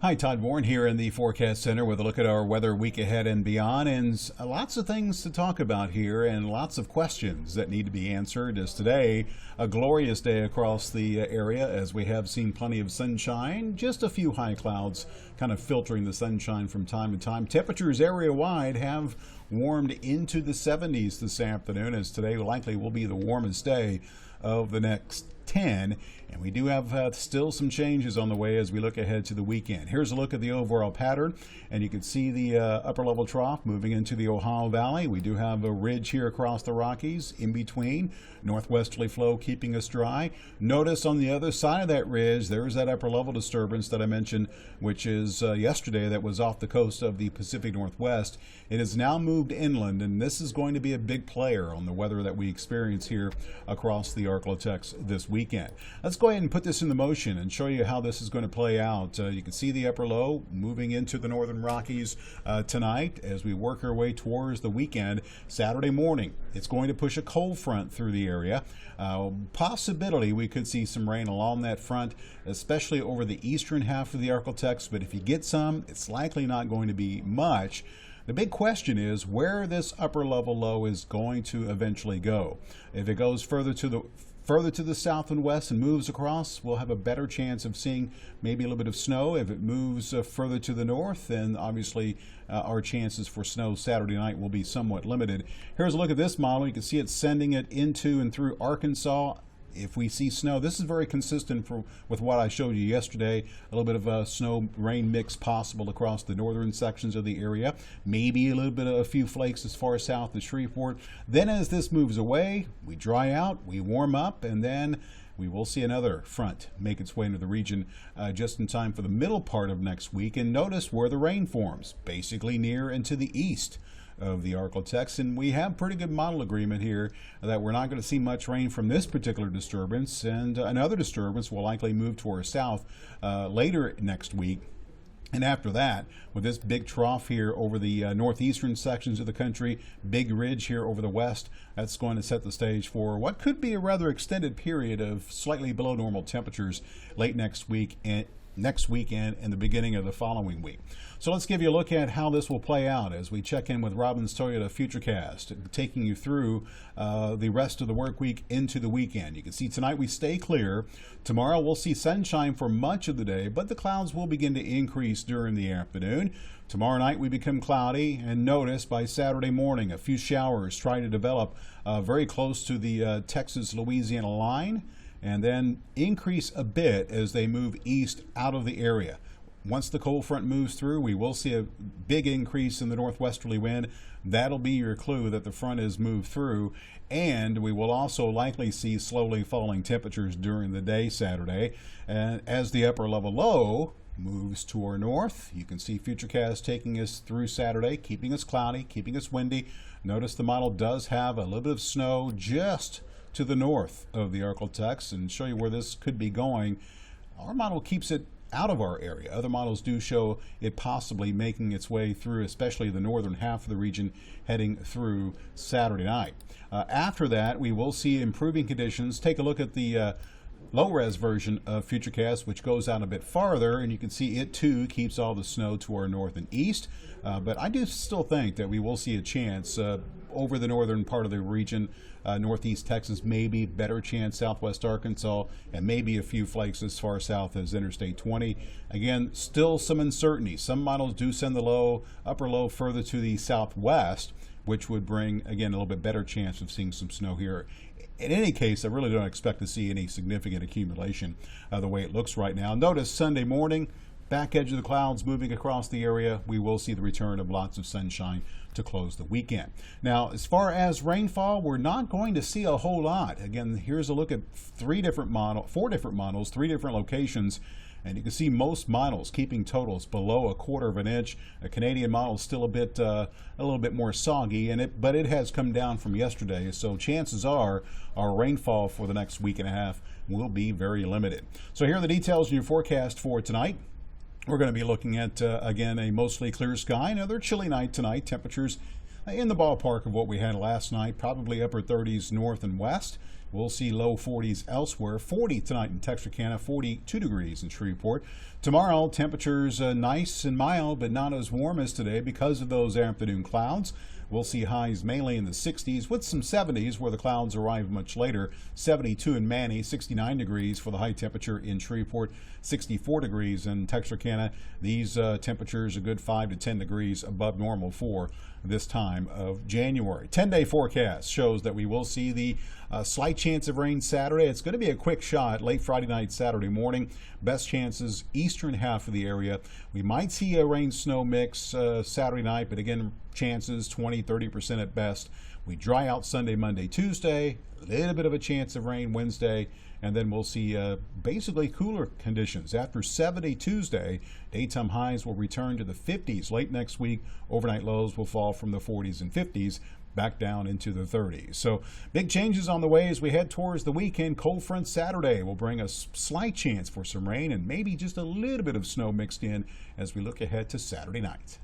Hi, Todd Warren here in the Forecast Center with a look at our weather week ahead and beyond, and lots of things to talk about here and lots of questions that need to be answered. As today, a glorious day across the area as we have seen plenty of sunshine, just a few high clouds kind of filtering the sunshine from time to time. Temperatures area-wide have warmed into the 70s this afternoon, as today likely will be the warmest day of the next 10, and we do have still some changes on the way as we look ahead to the weekend. Here's a look at the overall pattern, and you can see the upper level trough moving into the Ohio Valley. We do have a ridge here across the Rockies in between, northwesterly flow keeping us dry. Notice on the other side of that ridge there's that upper level disturbance that I mentioned, which is yesterday, that was off the coast of the Pacific Northwest. It has now moved inland, and this is going to be a big player on the weather that we experience here across the Arklatex this weekend. Let's go ahead and put this into motion and show you how this is going to play out. You can see the upper low moving into the northern Rockies tonight as we work our way towards the weekend. Saturday morning, it's going to push a cold front through the area. Possibility we could see some rain along that front, especially over the eastern half of the Arklatex, but if you get some, it's likely not going to be much. The big question is where this upper level low is going to eventually go. If it goes further to the south and west and moves across, we'll have a better chance of seeing maybe a little bit of snow. If it moves further to the north, then obviously our chances for snow Saturday night will be somewhat limited. Here's a look at this model. You can see it's sending it into and through Arkansas. If we see snow, this is very consistent with what I showed you yesterday. A little bit of a snow rain mix possible across the northern sections of the area. Maybe a little bit of a few flakes as far south as Shreveport. Then as this moves away, we dry out, we warm up, and then we will see another front make its way into the region just in time for the middle part of next week. And notice where the rain forms, basically near and to the east of the Arklatex, and we have pretty good model agreement here that we're not going to see much rain from this particular disturbance, and another disturbance will likely move to our south later next week. And after that, with this big trough here over the northeastern sections of the country, big ridge here over the west, that's going to set the stage for what could be a rather extended period of slightly below normal temperatures late next week and next weekend and the beginning of the following week. So let's give you a look at how this will play out as we check in with Robbins Toyota Futurecast, taking you through the rest of the work week into the weekend. You can see tonight we stay clear. Tomorrow we'll see sunshine for much of the day, but the clouds will begin to increase during the afternoon. Tomorrow night we become cloudy, and notice by Saturday morning a few showers try to develop very close to the Texas-Louisiana line, and then increase a bit as they move east out of the area. Once the cold front moves through, we will see a big increase in the northwesterly wind. That'll be your clue that the front has moved through, and we will also likely see slowly falling temperatures during the day Saturday. And as the upper level low moves to our north, you can see Futurecast taking us through Saturday, keeping us cloudy, keeping us windy. Notice the model does have a little bit of snow just to the north of the Arklatex, and show you where this could be going. Our model keeps it out of our area. Other models do show it possibly making its way through, especially the northern half of the region, heading through Saturday night. After that, we will see improving conditions. Take a look at the low-res version of Futurecast, which goes out a bit farther, and you can see it too keeps all the snow to our north and east. But I do still think that we will see a chance over the northern part of the region, northeast Texas, maybe better chance southwest Arkansas, and maybe a few flakes as far south as Interstate 20. Again, still some uncertainty. Some models do send the upper low further to the southwest, which would bring, again, a little bit better chance of seeing some snow here. In any case, I really don't expect to see any significant accumulation the way it looks right now. Notice Sunday morning, back edge of the clouds moving across the area. We will see the return of lots of sunshine to close the weekend. Now, as far as rainfall, we're not going to see a whole lot. Again, here's a look at four different models, 3 different locations. And you can see most models keeping totals below 1/4 of an inch. A Canadian model is still a little bit more soggy, but it has come down from yesterday. So chances are our rainfall for the next week and a half will be very limited. So here are the details in your forecast for tonight. We're going to be looking at, again, a mostly clear sky. Another chilly night tonight. Temperatures in the ballpark of what we had last night, probably upper 30s north and west. We'll see low 40s elsewhere. 40 tonight in Texarkana, 42 degrees in Shreveport. Tomorrow, temperatures nice and mild, but not as warm as today because of those afternoon clouds. We'll see highs mainly in the 60s with some 70s where the clouds arrive much later. 72 in Manny, 69 degrees for the high temperature in Shreveport, 64 degrees in Texarkana. These temperatures a good 5 to 10 degrees above normal for this time of January. 10-day forecast shows that we will see the slight chance of rain Saturday. It's going to be a quick shot late Friday night, Saturday morning. Best chances eastern half of the area. We might see a rain-snow mix Saturday night, but again, chances 20-30% at best. We dry out Sunday, Monday, Tuesday. A little bit of a chance of rain Wednesday, and then we'll see basically cooler conditions. After 70 Tuesday, daytime highs will return to the 50s late next week. Overnight lows will fall from the 40s and 50s back down into the 30s. So big changes on the way as we head towards the weekend. Cold front Saturday will bring a slight chance for some rain and maybe just a little bit of snow mixed in as we look ahead to Saturday night.